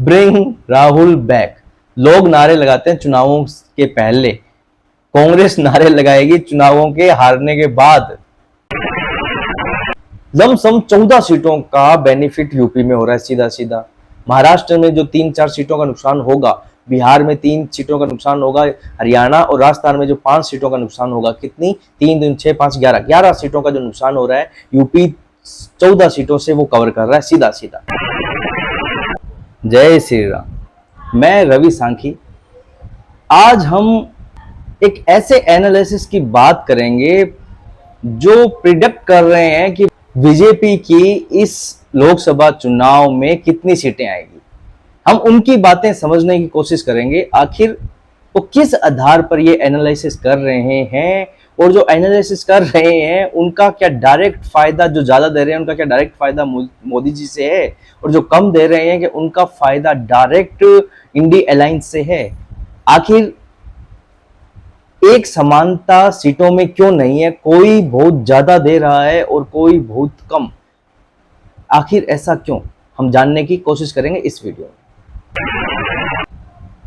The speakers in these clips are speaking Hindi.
Bring Rahul back. लोग नारे लगाते हैं चुनावों के पहले, कांग्रेस नारे लगाएगी चुनावों के हारने के बाद। लमसम 14 सीटों का बेनिफिट यूपी में हो रहा है सीधा सीधा। महाराष्ट्र में जो 3-4 सीटों का नुकसान होगा, बिहार में 3 सीटों का नुकसान होगा, हरियाणा और राजस्थान में जो 5 सीटों का नुकसान होगा, कितनी 3 दूनी 6 5 11 सीटों का जो नुकसान हो रहा है, यूपी 14 सीटों से वो कवर कर रहा है सीधा सीधा। जय श्री राम। मैं रवि सांखी। आज हम एक ऐसे एनालिसिस की बात करेंगे जो प्रिडिक्ट कर रहे हैं कि बीजेपी की इस लोकसभा चुनाव में कितनी सीटें आएगी। हम उनकी बातें समझने की कोशिश करेंगे, आखिर वो किस आधार पर ये एनालिसिस कर रहे हैं, और जो एनालिसिस कर रहे हैं उनका क्या डायरेक्ट फायदा, जो ज्यादा दे रहे हैं उनका क्या डायरेक्ट फायदा मोदी जी से है, और जो कम दे रहे हैं कि उनका फायदा डायरेक्ट इंडी अलायंस से है। आखिर एक समानता सीटों में क्यों नहीं है, कोई बहुत ज्यादा दे रहा है और कोई बहुत कम, आखिर ऐसा क्यों, हम जानने की कोशिश करेंगे इस वीडियो में।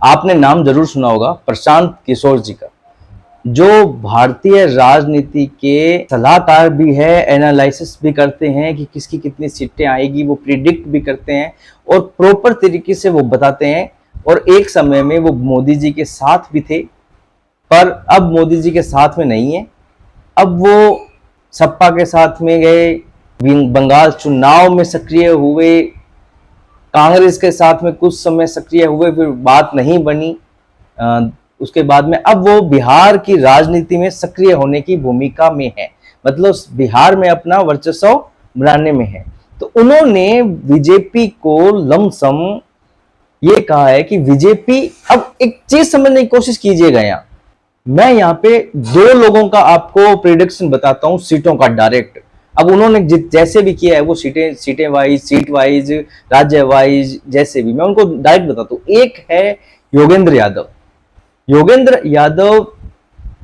आपने नाम जरूर सुना होगा प्रशांत किशोर जी का, जो भारतीय राजनीति के सलाहकार भी है, एनालिसिस भी करते हैं कि किसकी कितनी सीटें आएगी, वो प्रिडिक्ट भी करते हैं और प्रॉपर तरीके से वो बताते हैं। और एक समय में वो मोदी जी के साथ भी थे, पर अब मोदी जी के साथ में नहीं है। अब वो सपा के साथ में गए, बंगाल चुनाव में सक्रिय हुए, कांग्रेस के साथ में कुछ समय सक्रिय हुए, फिर बात नहीं बनी। उसके बाद में अब वो बिहार की राजनीति में सक्रिय होने की भूमिका में है, मतलब बिहार में अपना वर्चस्व बनाने में है। तो उन्होंने बीजेपी को लमसम ये कहा है कि बीजेपी, अब एक चीज समझने की कोशिश कीजिएगा। यहाँ मैं यहाँ पे 2 लोगों का आपको प्रेडिक्शन बताता हूँ सीटों का डायरेक्ट। अब उन्होंने जैसे भी किया है वो सीटें वाइज, सीट वाइज, राज्य वाइज, जैसे भी मैं उनको डायरेक्ट बताता हूँ। एक है योगेंद्र यादव। योगेंद्र यादव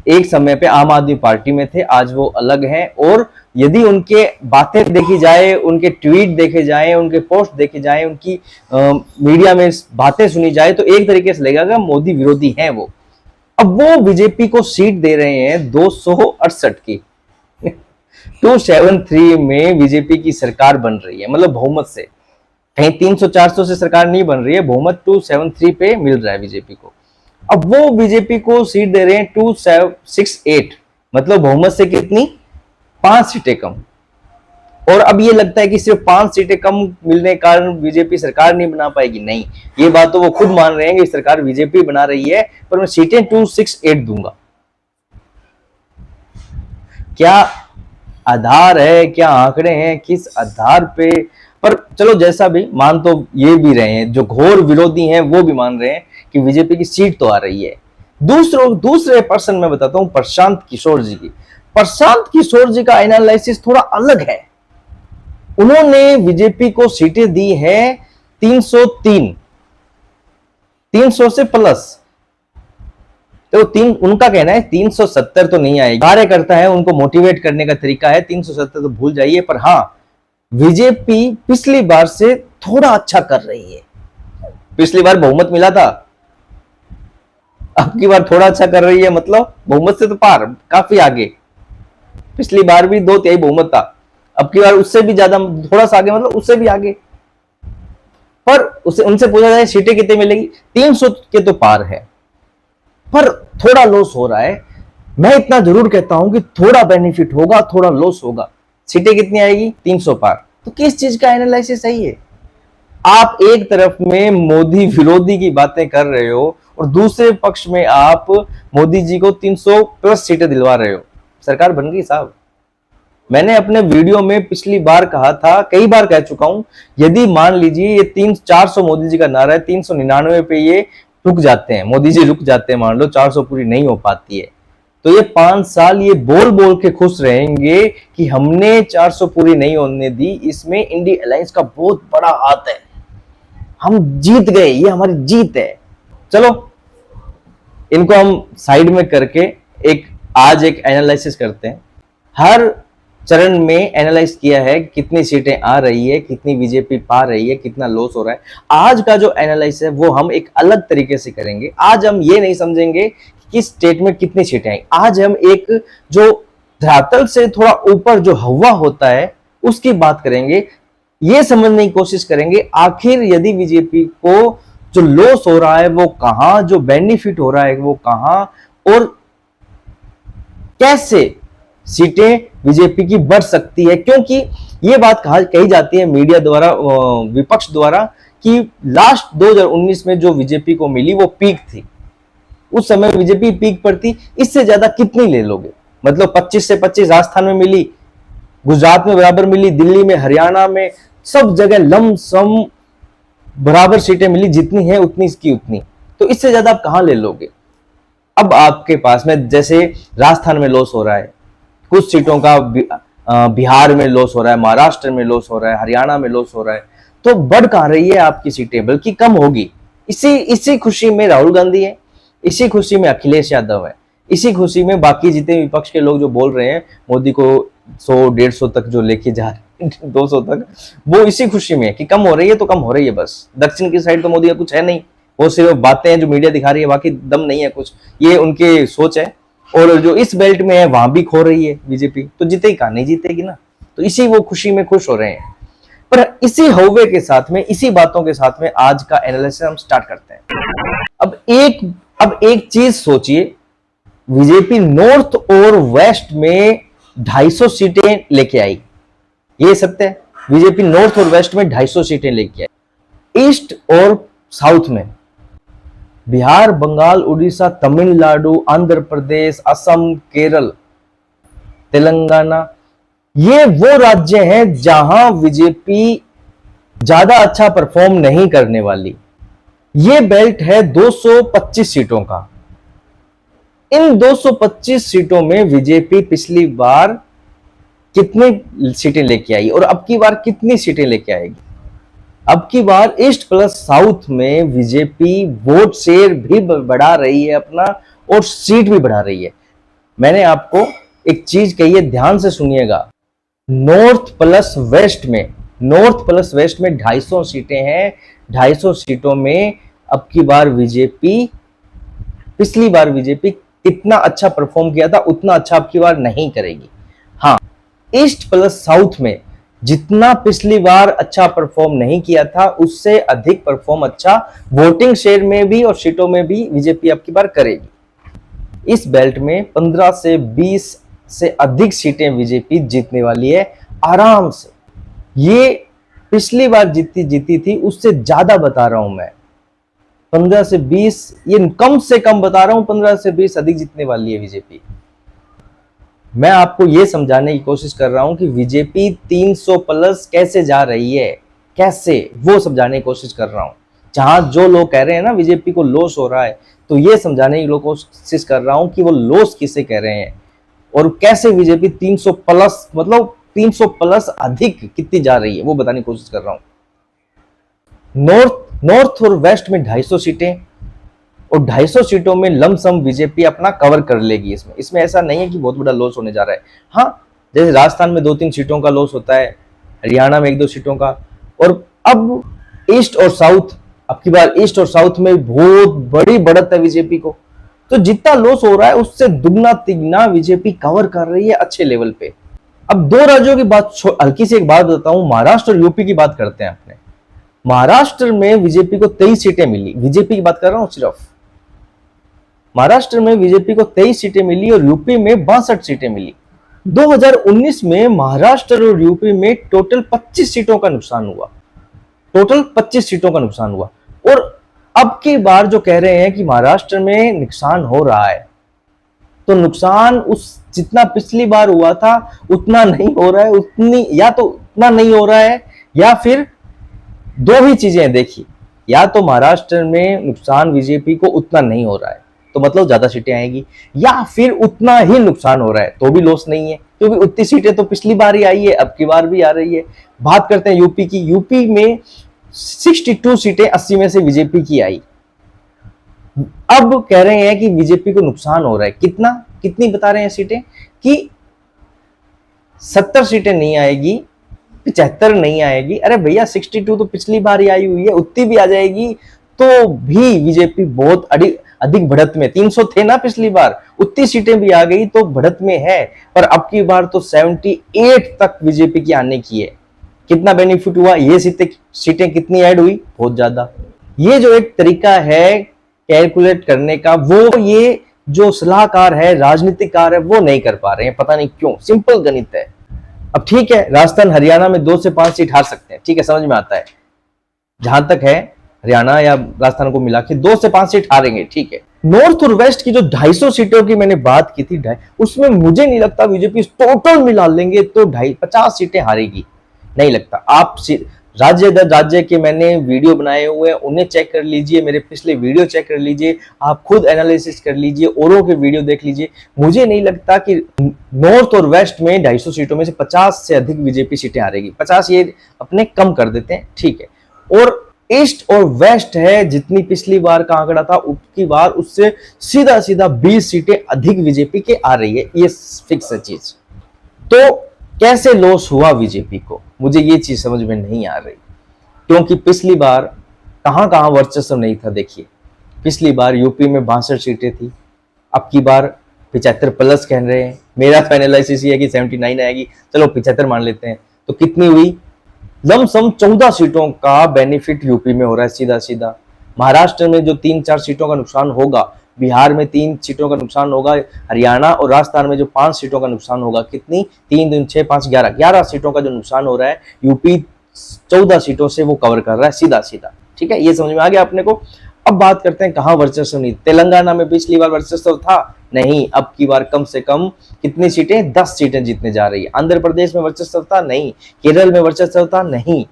एक समय पे आम आदमी पार्टी में थे, आज वो अलग हैं। और यदि उनके बातें देखी जाए, उनके ट्वीट देखे जाए, उनके पोस्ट देखे जाए, उनकी मीडिया में बातें सुनी जाए, तो एक तरीके से लगेगा मोदी विरोधी हैं वो। अब वो बीजेपी को सीट दे रहे हैं 268 की 273 में बीजेपी की सरकार बन रही है, मतलब बहुमत से। कहीं 300-400 से सरकार नहीं बन रही है, बहुमत 273 पे मिल रहा है बीजेपी को। अब वो बीजेपी को सीट दे रहे हैं 268, मतलब बहुमत से कितनी, 5 सीटें कम। और अब ये लगता है कि सिर्फ 5 सीटें कम मिलने के कारण बीजेपी सरकार नहीं बना पाएगी। नहीं, ये बात तो वो खुद मान रहे हैं कि सरकार बीजेपी बना रही है, पर मैं सीटें 268 दूंगा। क्या आधार है, क्या आंकड़े हैं, किस आधार पे, पर चलो जैसा भी, मान तो ये भी रहे हैं, जो घोर विरोधी हैं वो भी मान रहे हैं कि बीजेपी की सीट तो आ रही है। दूसरे पर्सन मैं बताता हूं, प्रशांत किशोर जी की। प्रशांत किशोर जी का एनालिसिस थोड़ा अलग है। उन्होंने बीजेपी को सीटें दी है 303, 300 से प्लस। तो उनका कहना है 370 तो नहीं आएगी। कार्यकर्ता है, उनको मोटिवेट करने का तरीका है, 370 तो भूल जाइए। पर हाँ, बीजेपी पिछली बार से थोड़ा अच्छा कर रही है। पिछली बार बहुमत मिला था, अब की बार थोड़ा अच्छा कर रही है, मतलब बहुमत से तो पार, काफी आगे। पिछली बार भी 2/3 बहुमत था, अब की बार उससे भी ज्यादा, थोड़ा सा आगे, मतलब उससे भी आगे। पर उनसे पूछा जाए सीटें कितने मिलेगी, 300 के तो पार है, पर थोड़ा लॉस हो रहा है। मैं इतना जरूर कहता हूं कि थोड़ा बेनिफिट होगा, थोड़ा लॉस होगा। सीटें कितनी आएगी, 300 पार। तो किस चीज का एनालिसिस सही है? आप एक तरफ में मोदी विरोधी की बातें कर रहे हो और दूसरे पक्ष में आप मोदी जी को 300 प्लस सीटें दिलवा रहे हो। सरकार बन गई साहब। मैंने अपने वीडियो में पिछली बार कहा था, कई बार कह चुका हूं, यदि मान लीजिए ये 400 मोदी जी का नारा है, 399 पे ये रुक जाते हैं, मोदी जी रुक जाते हैं, मान लो 400 पूरी नहीं हो पाती है, तो ये 5 साल ये बोल बोल के खुश रहेंगे कि हमने 400 पूरी नहीं होने दी, इसमें इंडी अलायंस का बहुत बड़ा हाथ है, हम जीत गए, ये हमारी जीत है। चलो इनको हम साइड में करके आज एक एनालिसिस करते हैं। हर चरण में एनालाइज किया है कितनी सीटें आ रही है, कितनी बीजेपी पा रही है, कितना लॉस हो रहा है। आज का जो एनालाइसिस है वो हम एक अलग तरीके से करेंगे। आज हम ये नहीं समझेंगे कि किस स्टेट में कितनी सीटें आई, आज हम एक जो धरातल से थोड़ा ऊपर जो हवा होता है उसकी बात करेंगे। ये समझने की कोशिश करेंगे आखिर यदि बीजेपी को जो लॉस हो रहा है वो कहां, जो बेनिफिट हो रहा है वो कहां, और कैसे सीटें बीजेपी की बढ़ सकती है। क्योंकि ये बात कही जाती है मीडिया द्वारा, विपक्ष द्वारा, कि लास्ट 2019 में जो बीजेपी को मिली वो पीक थी, उस समय बीजेपी पीक पर थी, इससे ज्यादा कितनी ले लोगे। मतलब 25 से 25 राजस्थान में मिली, गुजरात में बराबर मिली, दिल्ली में, हरियाणा में, सब जगह लमसम बराबर सीटें मिली, जितनी है उतनी की उतनी। तो इससे ज्यादा आप कहां ले लोगे। अब आपके पास में जैसे राजस्थान में लॉस हो रहा है, कुछ सीटों का बिहार में लॉस हो रहा है, महाराष्ट्र में लॉस हो रहा है, हरियाणा में लॉस हो रहा है, तो बढ़ कहां रही है आपकी सीटें, बल्कि कम होगी। इसी खुशी में राहुल गांधी है, इसी खुशी में अखिलेश यादव है, इसी खुशी में बाकी जितने विपक्ष के लोग जो बोल रहे हैं मोदी को 100-150 तक जो लेके जा रहे हैं 200 तक, वो इसी खुशी में है कि कम हो रही है तो कम हो रही है। बस दक्षिण की साइड तो मोदी का कुछ है नहीं, वो सिर्फ बातें हैं जो मीडिया दिखा रही है, बाकी दम नहीं है कुछ, ये उनके सोच है। और जो इस बेल्ट में है वहां भी खो रही है बीजेपी, तो जीतेगी कहां, नहीं जीतेगी ना। तो इसी वो खुशी में खुश हो रहे हैं। पर इसी हौवे के साथ में, इसी बातों के साथ में आज का एनालिसिस हम स्टार्ट करते हैं। अब एक चीज सोचिए, बीजेपी नॉर्थ और वेस्ट में 250 सीटें लेके आई, ये सत्य है। बीजेपी नॉर्थ और वेस्ट में 250 सीटें लेके आई। ईस्ट और साउथ में बिहार, बंगाल, उड़ीसा, तमिलनाडु, आंध्र प्रदेश, असम, केरल, तेलंगाना, ये वो राज्य हैं जहां बीजेपी ज्यादा अच्छा परफॉर्म नहीं करने वाली। ये बेल्ट है 225 सीटों का। इन 225 सीटों में बीजेपी पिछली बार कितनी सीटें लेके आई और अब की बार कितनी सीटें लेके आएगी। अब की बार ईस्ट प्लस साउथ में बीजेपी वोट शेयर भी बढ़ा रही है अपना, और सीट भी बढ़ा रही है। मैंने आपको एक चीज कही है, ध्यान से सुनिएगा। नॉर्थ प्लस वेस्ट में 250 सीटें हैं। 250 सीटों में अब की बार बीजेपी, पिछली बार बीजेपी कितना अच्छा परफॉर्म किया था उतना अच्छा अब की बार नहीं करेगी। हाँ, ईस्ट प्लस साउथ में जितना पिछली बार अच्छा परफॉर्म नहीं किया था उससे अधिक परफॉर्म अच्छा वोटिंग शेयर में भी और सीटों में भी बीजेपी अब की बार करेगी। इस बेल्ट में 15 से 20 से अधिक सीटें बीजेपी जीतने वाली है आराम से। ये पिछली बार जीती थी उससे ज्यादा बता रहा हूं मैं, 15 से 20, ये कम से कम बता रहा हूं, 15 से 20 अधिक जीतने वाली है बीजेपी। मैं आपको यह समझाने की कोशिश कर रहा हूं कि बीजेपी 300 प्लस कैसे जा रही है, कैसे, वो समझाने की कोशिश कर रहा हूं। जहां जो लोग कह रहे हैं ना बीजेपी को लॉस हो रहा है, तो ये समझाने की कोशिश कर रहा हूं कि वो लॉस किसे कह रहे हैं और कैसे बीजेपी 300 प्लस, मतलब 300 प्लस अधिक कितनी जा रही है, वो बताने की कोशिश कर रहा हूं। नॉर्थ और वेस्ट में 250 सीटें और 250 सीटों में लमसम बीजेपी अपना कवर कर लेगी। इसमें ऐसा नहीं है कि बहुत बड़ा लॉस होने जा रहा है। हाँ, जैसे राजस्थान में 2-3 सीटों का लॉस होता है, हरियाणा में 1-2 सीटों का, और अब ईस्ट और साउथ, अब की बार ईस्ट और साउथ में बहुत बड़ी बढ़त है बीजेपी को। तो जितना लॉस हो रहा है उससे दुगना तिगना बीजेपी कवर कर रही है अच्छे लेवल पे। अब 2 राज्यों की बात, हल्की सी एक बात बताता हूं, महाराष्ट्र और यूपी की बात करते हैं अपने। महाराष्ट्र में बीजेपी को 23 सीटें मिली, बीजेपी की बात कर रहा हूं सिर्फ। महाराष्ट्र में बीजेपी को 23 सीटें मिली और यूपी में 62 सीटें मिली। 2019 में महाराष्ट्र और यूपी में टोटल 25 सीटों का नुकसान हुआ, टोटल 25 सीटों का नुकसान हुआ। और अब की बार जो कह रहे हैं कि महाराष्ट्र में नुकसान हो रहा है, तो नुकसान उस जितना पिछली बार हुआ था उतना नहीं हो रहा है, उतनी, या तो उतना नहीं हो रहा है, या फिर 2 ही चीजें देखिए, या तो महाराष्ट्र में नुकसान बीजेपी को उतना नहीं हो रहा है तो मतलब ज्यादा सीटें आएगी, या फिर उतना ही नुकसान हो रहा है तो भी लॉस नहीं है, क्योंकि उतनी सीटें तो पिछली बार ही आई है, अब की बार भी आ रही है। बात करते हैं यूपी की। यूपी में 62 सीटें 80 में से बीजेपी की आई। अब कह रहे हैं कि बीजेपी को नुकसान हो रहा है, कितना, कितनी बता रहे हैं सीटें, कि 70 सीटें नहीं आएगी, 75 नहीं आएगी, अरे भैया 62 तो पिछली बार ही आई हुई है, उतनी भी आ जाएगी तो भी बीजेपी बहुत अधिक बढ़त में, 300 थे ना पिछली बार, उतनी सीटें भी आ गई तो बढ़त में है। पर अब की बार तो 78 तक बीजेपी की आने की है। कितना बेनिफिट हुआ, ये सीटें कितनी ऐड हुई, बहुत ज्यादा। ये जो एक तरीका है कैलकुलेट करने का, वो ये जो सलाहकार है, राजनीतिकार है, वो नहीं कर पा रहे हैं, पता नहीं क्यों। सिंपल गणित है। अब ठीक है, राजस्थान हरियाणा में 2 से 5 सीट हार सकते हैं, ठीक है, समझ में आता है। जहां तक है हरियाणा या राजस्थान को मिला के 2 से 5 सीट हारेंगे, ठीक है। नॉर्थ और वेस्ट की जो 250 सीटों की मैंने बात की थी, उसमें मुझे नहीं लगता बीजेपी टोटल मिला लेंगे तो 50 सीटें हारेगी, नहीं लगता। आप राज्य दर राज्य के मैंने वीडियो बनाए हुए हैं, उन्हें चेक कर लीजिए, मेरे पिछले वीडियो चेक कर लीजिए, आप खुद एनालिसिस कर लीजिए, औरों के वीडियो देख लीजिए। मुझे नहीं लगता कि नॉर्थ और वेस्ट में 250 सीटों में से 50 से अधिक बीजेपी सीटें हारेगी। 50 ये अपने कम कर देते हैं, ठीक है। और ईस्ट और वेस्ट है, जितनी पिछली बार का आंकड़ा था उसकी बार उससे सीधा सीधा 20 सीटें अधिक बीजेपी के आ रही है, ये फिक्स है चीज। तो कैसे लॉस हुआ बीजेपी को, मुझे ये चीज समझ में नहीं आ रही। क्योंकि पिछली बार कहां कहां वर्चस्व नहीं था, देखिए। पिछली बार यूपी में 62 सीटें थी, अब की बार 75 प्लस कह रहे हैं। मेरा तो एनालिसिस ये है कि 79 आएगी, चलो 75 मान लेते हैं। तो कितनी हुई, लमसम 14 सीटों का बेनिफिट यूपी में हो रहा है सीधा सीधा। महाराष्ट्र में जो 3-4 सीटों का नुकसान होगा, बिहार में 3 सीटों का नुकसान होगा, हरियाणा और राजस्थान में जो 5 सीटों का नुकसान होगा, कितनी, 3 दूनी 6 5 11 सीटों का जो नुकसान हो रहा है, यूपी 14 सीटों से वो कवर कर रहा है सीधा सीधा, ठीक है। ये समझ में आ गया अपने को। अब बात करते हैं कहां वर्चस्व नहीं। तेलंगाना में पिछली बार वर्चस्व था, नहीं, अब की बार कम से कम कितनी सीटें, 10 सीटें जीतने जा रही है। आंध्र प्रदेश में वर्चस्व था, नहीं। केरल में वर्चस्व था, नहीं।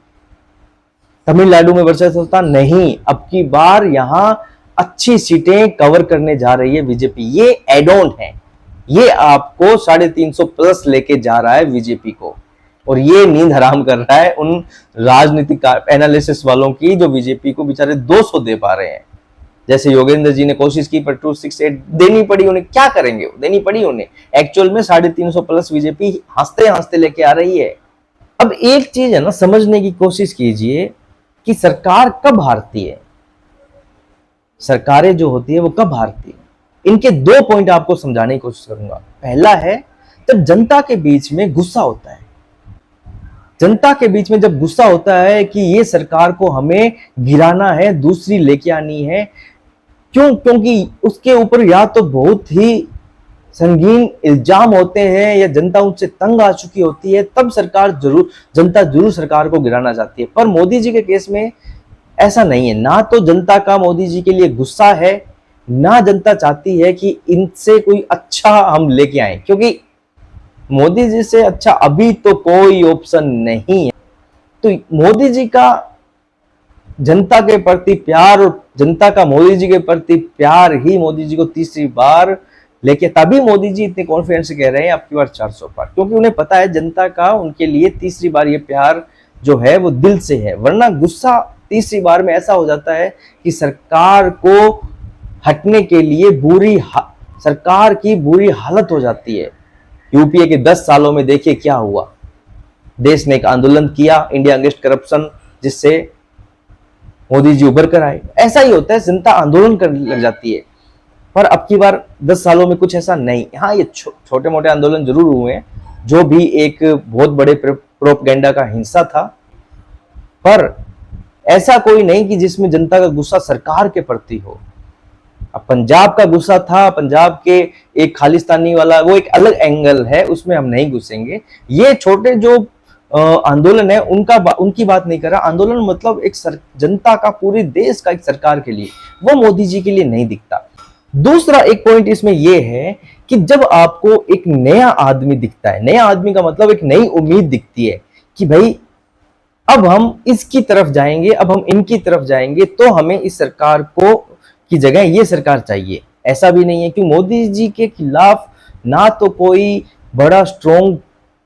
तमिलनाडु में वर्चस्व था, नहीं। अब की बार यहां अच्छी सीटें कवर करने जा रही है बीजेपी। ये एड ऑन है, ये आपको 350 प्लस लेके जा रहा है बीजेपी को, और ये नींद हराम कर रहा है उन राजनीतिक एनालिसिस वालों की जो बीजेपी को बेचारे 200 दे पा रहे हैं। जैसे योगेंद्र जी ने कोशिश की पर 268 देनी पड़ी उन्हें, क्या करेंगे, देनी पड़ी उन्हें। एक्चुअल में 350 प्लस बीजेपी हंसते हंसते लेके आ रही है। अब एक चीज है ना, समझने की कोशिश कीजिए कि सरकार कब हारती है, सरकारें जो होती है वो कब हारती है। इनके 2 पॉइंट आपको समझाने की कोशिश करूंगा। पहला है जब जनता के बीच में गुस्सा होता है, जनता के बीच में जब गुस्सा होता है कि ये सरकार को हमें गिराना है, दूसरी लेके आनी है। क्यों, क्योंकि उसके ऊपर या तो बहुत ही संगीन इल्जाम होते हैं या जनता उनसे तंग आ चुकी होती है, तब जनता जरूर सरकार को गिराना चाहती है। पर मोदी जी के केस में ऐसा नहीं है, ना तो जनता का मोदी जी के लिए गुस्सा है, ना जनता चाहती है कि इनसे कोई अच्छा हम लेके आए, क्योंकि मोदी जी से अच्छा अभी तो कोई ऑप्शन नहीं है। तो मोदी जी का जनता के प्रति प्यार और जनता का मोदी जी के प्रति प्यार ही मोदी जी को तीसरी बार लेके, तभी मोदी जी इतने कॉन्फिडेंस से कह रहे हैं अब की बार 400 पार, क्योंकि उन्हें पता है जनता का उनके लिए तीसरी बार ये प्यार जो है वो दिल से है। वरना गुस्सा तीसरी बार में ऐसा हो जाता है कि सरकार को हटने के लिए सरकार की बुरी हालत हो जाती है। यूपीए के 10 सालों में देखिए क्या हुआ, देश ने एक आंदोलन किया, इंडिया अगेंस्ट करप्शन, जिससे मोदी जी उभर कर आए। ऐसा ही होता है, जनता आंदोलन करने लग जाती है। पर अब की बार 10 सालों में कुछ ऐसा नहीं। हाँ, ये छोटे मोटे आंदोलन जरूर हुए हैं, जो भी एक बहुत बड़े प्रोपगेंडा का हिस्सा था, पर ऐसा कोई नहीं कि जिसमें जनता का गुस्सा सरकार के प्रति हो। अब पंजाब का गुस्सा था, पंजाब के एक खालिस्तानी वाला, वो एक अलग एंगल है, उसमें हम नहीं घुसेंगे। ये छोटे जो आंदोलन है उनकी बात नहीं कर रहा। आंदोलन मतलब एक जनता का, पूरे देश का एक सरकार के लिए, वो मोदी जी के लिए नहीं दिखता। दूसरा एक पॉइंट इसमें यह है कि जब आपको एक नया आदमी दिखता है, नया आदमी का मतलब एक नई उम्मीद दिखती है कि भाई अब हम इसकी तरफ जाएंगे, अब हम इनकी तरफ जाएंगे, तो हमें इस सरकार को की जगह ये सरकार चाहिए। ऐसा भी नहीं है कि मोदी जी के खिलाफ ना तो कोई बड़ा स्ट्रॉन्ग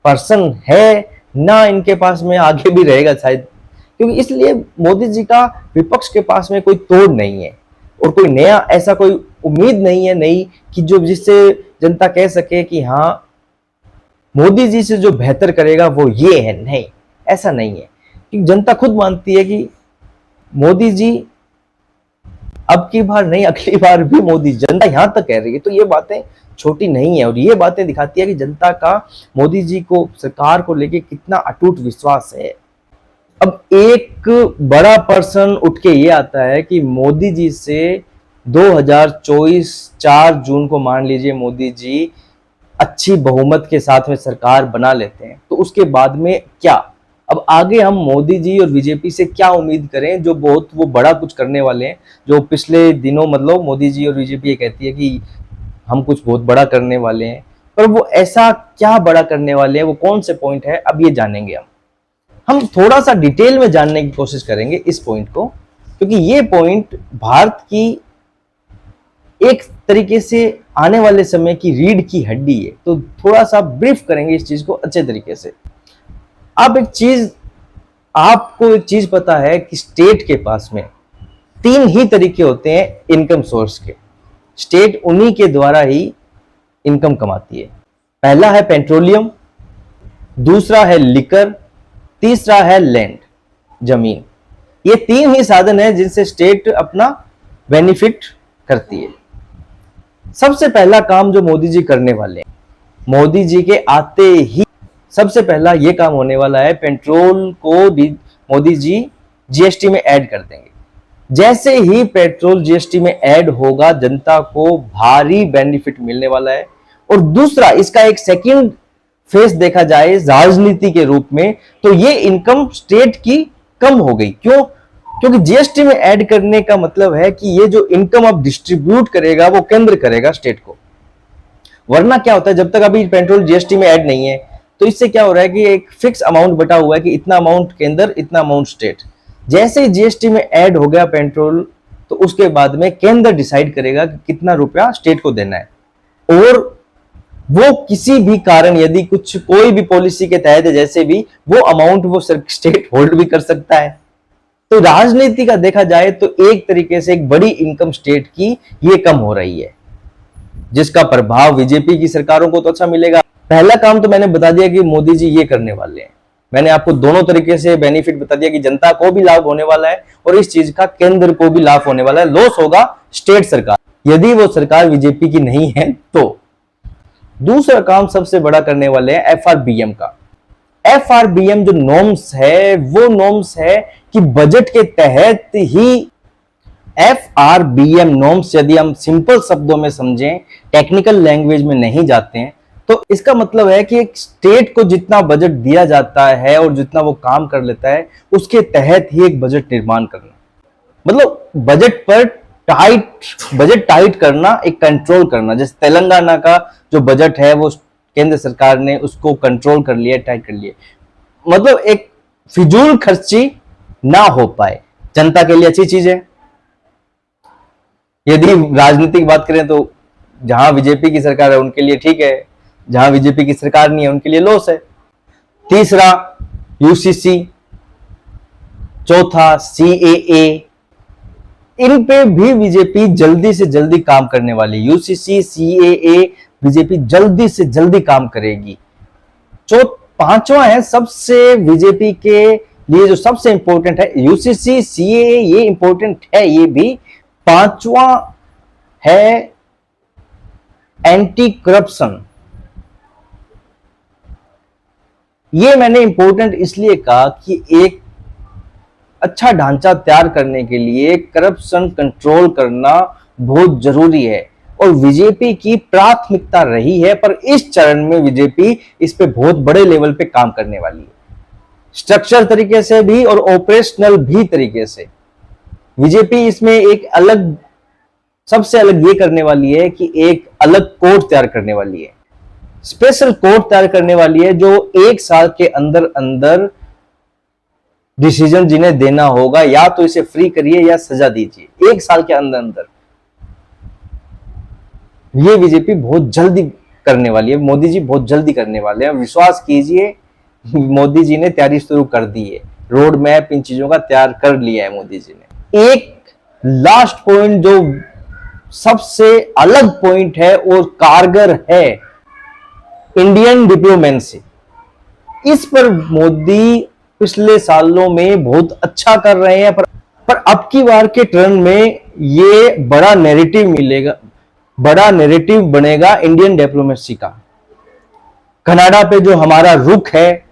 पर्सन है, ना इनके पास में आगे भी रहेगा शायद, क्योंकि इसलिए मोदी जी का विपक्ष के पास में कोई तोड़ नहीं है और कोई नया ऐसा कोई उम्मीद नहीं है नई कि जो जिससे जनता कह सके कि हाँ मोदी जी से जो बेहतर करेगा वो ये है, नहीं, ऐसा नहीं है। क्योंकि जनता खुद मानती है कि मोदी जी अब की बार नहीं, अगली बार भी मोदी, जनता यहां तक कह रही है। तो ये बातें छोटी नहीं है, और ये बातें दिखाती है कि जनता का मोदी जी को, सरकार को लेके कितना अटूट विश्वास है। अब एक बड़ा पर्सन उठ के ये आता है कि मोदी जी से 2024 4 जून को मान लीजिए मोदी जी अच्छी बहुमत के साथ में सरकार बना लेते हैं, तो उसके बाद में क्या? अब आगे हम मोदी जी और बीजेपी से क्या उम्मीद करें, जो बहुत वो बड़ा कुछ करने वाले हैं। जो पिछले दिनों मतलब मोदी जी और बीजेपी ये कहती है कि हम कुछ बहुत बड़ा करने वाले हैं, पर वो ऐसा क्या बड़ा करने वाले हैं, वो कौन से पॉइंट है, अब ये जानेंगे हम थोड़ा सा डिटेल में जानने की कोशिश करेंगे इस पॉइंट को, क्योंकि ये पॉइंट भारत की एक तरीके से आने वाले समय की रीढ़ की हड्डी है। तो थोड़ा सा ब्रीफ करेंगे इस चीज को अच्छे तरीके से। आपको एक चीज पता है कि स्टेट के पास में 3 ही तरीके होते हैं इनकम सोर्स के। स्टेट उन्हीं के द्वारा ही इनकम कमाती है। पहला है पेट्रोलियम, दूसरा है लिकर, तीसरा है लैंड, जमीन। ये 3 ही साधन है जिनसे स्टेट अपना बेनिफिट करती है। सबसे पहला काम जो मोदी जी करने वाले हैं, मोदी जी के आते ही सबसे पहला ये काम होने वाला है, पेट्रोल को मोदी जी जीएसटी में ऐड कर देंगे। जैसे ही पेट्रोल जीएसटी में ऐड होगा, जनता को भारी बेनिफिट मिलने वाला है। और दूसरा, इसका एक सेकंड फेस देखा जाए राजनीति के रूप में, तो ये इनकम स्टेट की कम हो गई। क्यों? क्योंकि जीएसटी में ऐड करने का मतलब है कि ये जो इनकम अब डिस्ट्रीब्यूट करेगा वो केंद्र करेगा स्टेट को। वरना क्या होता है, जब तक अभी पेट्रोल जीएसटी में ऐड नहीं है, तो इससे क्या हो रहा है कि एक फिक्स अमाउंट बटा हुआ है कि इतना अमाउंट केंद्र, इतना अमाउंट स्टेट। जैसे ही जीएसटी में ऐड हो गया पेट्रोल, तो उसके बाद में केंद्र डिसाइड करेगा कि कितना रुपया स्टेट को देना है। और वो किसी भी कारण, यदि कुछ कोई भी पॉलिसी के तहत जैसे भी, वो अमाउंट वो स्टेट होल्ड भी कर सकता है। तो राजनीति का देखा जाए तो एक तरीके से एक बड़ी इनकम स्टेट की ये कम हो रही है, जिसका प्रभाव बीजेपी की सरकारों को तो अच्छा मिलेगा। पहला काम तो मैंने बता दिया कि मोदी जी ये करने वाले हैं। मैंने आपको दोनों तरीके से बेनिफिट बता दिया कि जनता को भी लाभ होने वाला है और इस चीज का केंद्र को भी लाभ होने वाला है। लॉस होगा स्टेट सरकार, यदि वो सरकार बीजेपी की नहीं है तो। दूसरा काम सबसे बड़ा करने वाले हैं एफआरबीएम का। एफआरबीएम जो नॉर्म्स है, वो नॉर्म्स है कि बजट के तहत ही एफआरबीएम नॉर्म्स, यदि हम सिंपल शब्दों में समझें, टेक्निकल लैंग्वेज में नहीं जाते हैं, तो इसका मतलब है कि एक स्टेट को जितना बजट दिया जाता है और जितना वो काम कर लेता है, उसके तहत ही एक बजट निर्माण करना। मतलब बजट टाइट करना, एक कंट्रोल करना। जैसे तेलंगाना का जो बजट है वो केंद्र सरकार ने उसको कंट्रोल कर लिया, टाइट कर लिया। मतलब एक फिजूल खर्ची ना हो पाए, जनता के लिए अच्छी चीज है। यदि राजनीति की बात करें तो जहां बीजेपी की सरकार है उनके लिए ठीक है, जहां बीजेपी की सरकार नहीं है उनके लिए लॉस है। तीसरा यूसीसी, चौथा सीएए, इन पे भी बीजेपी जल्दी से जल्दी काम करने वाली। यूसीसी, सीएए बीजेपी जल्दी से जल्दी काम करेगी। जो पांचवा है सबसे बीजेपी के लिए जो सबसे इंपॉर्टेंट है, यूसीसी, सीएए, ये इंपॉर्टेंट है ये भी। पांचवा है एंटी करप्शन। ये मैंने इंपॉर्टेंट इसलिए कहा कि एक अच्छा ढांचा तैयार करने के लिए करप्शन कंट्रोल करना बहुत जरूरी है और बीजेपी की प्राथमिकता रही है। पर इस चरण में बीजेपी इस पे बहुत बड़े लेवल पे काम करने वाली है, स्ट्रक्चर तरीके से भी और ऑपरेशनल भी तरीके से। बीजेपी इसमें एक अलग, सबसे अलग ये करने वाली है कि एक अलग कोड तैयार करने वाली है, स्पेशल कोड तैयार करने वाली है, जो 1 साल के अंदर अंदर डिसीजन जिन्हें देना होगा, या तो इसे फ्री करिए या सजा दीजिए, 1 साल के अंदर अंदर। ये बीजेपी बहुत जल्दी करने वाली है, मोदी जी बहुत जल्दी करने वाले हैं। विश्वास कीजिए, मोदी जी ने तैयारी शुरू कर दी है, रोड मैप इन चीजों का तैयार कर लिया है मोदी जी ने। एक लास्ट पॉइंट जो सबसे अलग पॉइंट है और कारगर है, इंडियन डिप्लोमेसी, इस पर मोदी पिछले सालों में बहुत अच्छा कर रहे हैं, पर अब की बार के टर्न में ये बड़ा नैरेटिव मिलेगा, बड़ा नैरेटिव बनेगा इंडियन डिप्लोमेसी का। कनाडा पे जो हमारा रुख है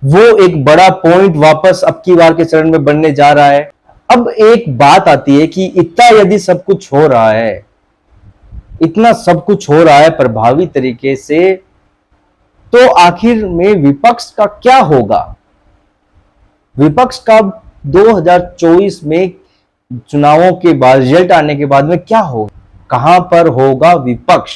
वो एक बड़ा पॉइंट वापस अब की बार के चरण में बनने जा रहा है। अब एक बात आती है कि इतना यदि सब कुछ हो रहा है, इतना सब कुछ हो रहा है प्रभावी तरीके से, तो आखिर में विपक्ष का क्या होगा? विपक्ष का 2024 में चुनावों के बाद, रिजल्ट आने के बाद में क्या होगा? कहां पर होगा विपक्ष?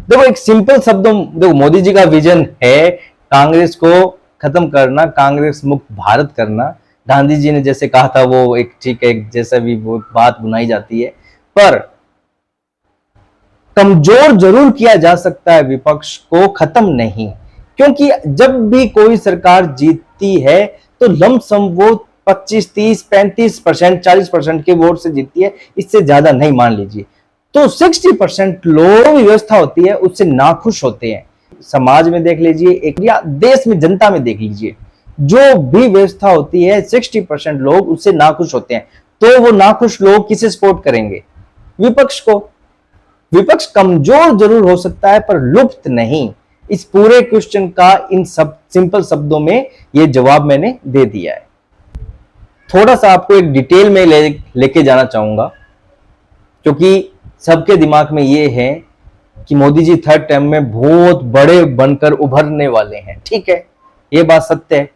देखो एक सिंपल शब्दों, देखो मोदी जी का विजन है कांग्रेस को खत्म करना, कांग्रेस मुक्त भारत करना। गांधी जी ने जैसे कहा था वो एक ठीक है, जैसा भी वो बात बुनाई जाती है, पर कमजोर जरूर किया जा सकता है विपक्ष को, खत्म नहीं। क्योंकि जब भी कोई सरकार जीतती है तो लमसम वो 25, 30, 35%, 40% के वोट से जीतती है, इससे ज्यादा नहीं मान लीजिए। तो 60% लोग व्यवस्था होती है उससे नाखुश होते हैं। समाज में देख लीजिए एक, या देश में जनता में देख लीजिए, जो भी व्यवस्था होती है 60% लोग उससे नाखुश होते हैं। तो वो नाखुश लोग किसे सपोर्ट करेंगे? विपक्ष को। विपक्ष कमजोर जरूर हो सकता है पर लुप्त नहीं। इस पूरे क्वेश्चन का इन सब सिंपल शब्दों में ये जवाब मैंने दे दिया है। थोड़ा सा आपको एक डिटेल में लेके जाना चाहूंगा, क्योंकि सबके दिमाग में ये है कि मोदी जी थर्ड टर्म में बहुत बड़े बनकर उभरने वाले हैं। ठीक है, ये बात सत्य है,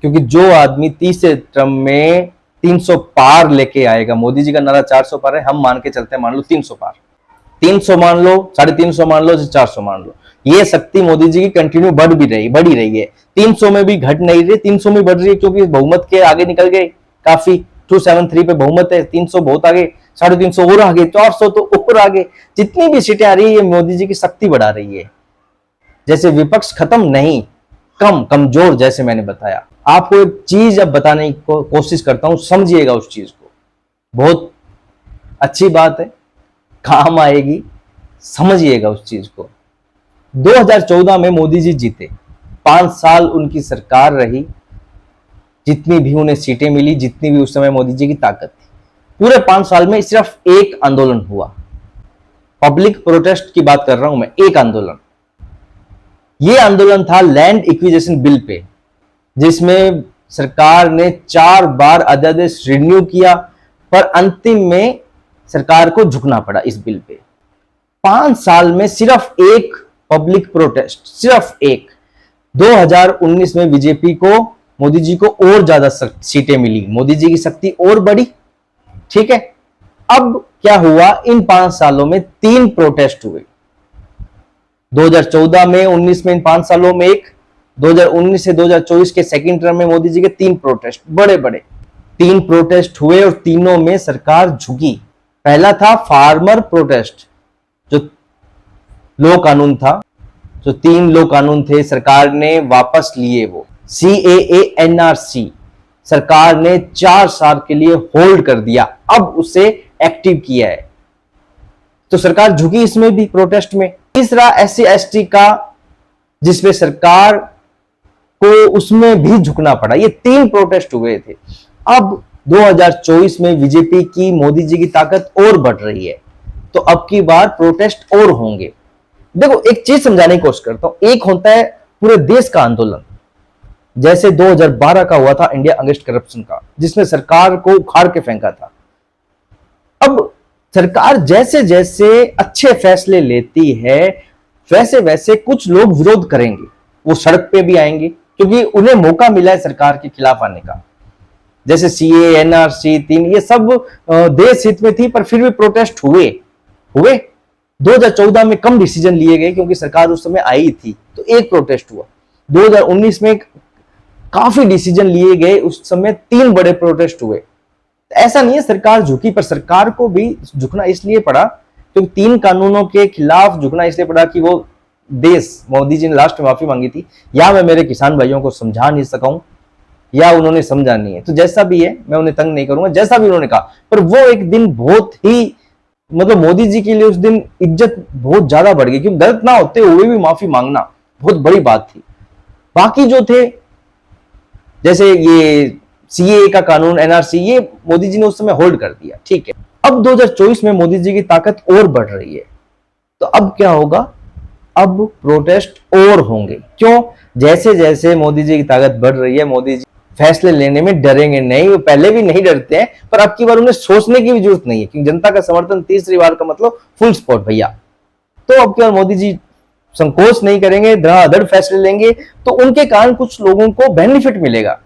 क्योंकि जो आदमी तीसरे टर्म में 300 पार लेके आएगा, मोदी जी का नारा 400 पार है, हम मान के चलते हैं, मान लो 300 पार, 300 मान लो, 350 मान लो, 400 मान लो, ये शक्ति मोदी जी की कंटिन्यू बढ़ी रही है। 300 में भी घट नहीं रही, 300 में बढ़ रही है, क्योंकि बहुमत के आगे निकल गए काफी। 273 पे बहुमत है, 300 बहुत आगे, 350 और आगे, 400 तो और आगे। जितनी भी सीटें आ रही है ये मोदी जी की शक्ति बढ़ा रही है। जैसे विपक्ष खत्म नहीं, कमजोर, जैसे मैंने बताया। आपको एक चीज अब बताने की कोशिश करता हूं, समझिएगा उस चीज को, बहुत अच्छी बात है, काम आएगी, समझिएगा उस चीज को। 2014 में मोदी जी जीते, 5 साल उनकी सरकार रही, जितनी भी उन्हें सीटें मिली, जितनी भी उस समय मोदी जी की ताकत थी, पूरे 5 साल में सिर्फ एक आंदोलन हुआ। पब्लिक प्रोटेस्ट की बात कर रहा हूं मैं, एक आंदोलन। यह आंदोलन था लैंड एक्विजिशन बिल पे, जिसमें सरकार ने 4 बार अध्यादेश रिन्यू किया, पर अंतिम में सरकार को झुकना पड़ा इस बिल पे। 5 साल में सिर्फ एक पब्लिक प्रोटेस्ट, सिर्फ एक। 2019 में बीजेपी को, मोदी जी को और ज्यादा सीटें मिली, मोदी जी की शक्ति और बढ़ी। ठीक है, अब क्या हुआ? इन 5 सालों में 3 प्रोटेस्ट हुए। 2014 में, 19 में, इन 5 सालों में एक, 2019 से 2024 के सेकंड टर्म में मोदी जी के 3 प्रोटेस्ट, बड़े बड़े 3 प्रोटेस्ट हुए, और तीनों में सरकार झुकी। पहला था फार्मर प्रोटेस्ट, जो लो कानून था, जो 3 लो कानून थे, सरकार ने वापस लिए। वो CAA NRC सरकार ने 4 साल के लिए होल्ड कर दिया, अब उसे एक्टिव किया है। तो सरकार झुकी इसमें भी, प्रोटेस्ट में। तीसरा SC ST का, जिसपे सरकार को उसमें भी झुकना पड़ा। ये 3 प्रोटेस्ट हुए थे। अब 2024 में बीजेपी की, मोदी जी की ताकत और बढ़ रही है, तो अब की बार प्रोटेस्ट और होंगे। देखो एक चीज समझाने की कोशिश करता हूं। एक होता है पूरे देश का आंदोलन, जैसे 2012 का हुआ था इंडिया अगेंस्ट करप्शन का, जिसमें सरकार को उखाड़ के फेंका था। अब सरकार जैसे जैसे अच्छे फैसले लेती है, वैसे वैसे कुछ लोग विरोध करेंगे, वो सड़क पे भी आएंगे, क्योंकि उन्हें मौका मिला है सरकार के खिलाफ आने का। जैसे CAA NRC 3, ये सब देश हित में थी, पर फिर भी प्रोटेस्ट हुए। 2014 में कम डिसीजन लिए गए, क्योंकि सरकार उस समय आई थी, तो एक प्रोटेस्ट हुआ। 2019 में काफी डिसीजन लिए गए, उस समय 3 बड़े प्रोटेस्ट हुए। ऐसा नहीं है सरकार झुकी, पर सरकार को भी झुकना इसलिए पड़ा, क्योंकि 3 कानूनों के खिलाफ झुकना इसलिए पड़ा कि वो देश, मोदी जी ने लास्ट में माफी मांगी थी, या मैं मेरे किसान भाइयों को समझा नहीं सका हूं, या उन्होंने समझा नहीं है। तो जैसा भी है, मैं उन्हें तंग नहीं करूंगा, जैसा भी उन्होंने कहा। पर वो एक दिन बहुत ही, मतलब मोदी जी के लिए उस दिन इज्जत बहुत ज्यादा बढ़ गई, क्योंकि गलत ना होते हुए भी माफी मांगना, बहुत बड़ी बात थी। बाकी जो थे, जैसे ये सीएए का कानून, एनआरसी, ये मोदी जी ने उस समय होल्ड कर दिया, ठीक है। अब 2024 में मोदी जी की ताकत और बढ़ रही है, तो अब क्या होगा, अब प्रोटेस्ट और होंगे। क्यों? जैसे जैसे मोदी जी की ताकत बढ़ रही है, मोदी जी फैसले लेने में डरेंगे नहीं। वो पहले भी नहीं डरते हैं, पर अब की बार उन्हें सोचने की भी जरूरत नहीं है, क्योंकि जनता का समर्थन तीसरी बार का मतलब फुल सपोर्ट भैया। तो अब की बार मोदी जी संकोच नहीं करेंगे, धड़ाधड़ फैसले लेंगे, तो उनके कारण कुछ लोगों को बेनिफिट मिलेगा।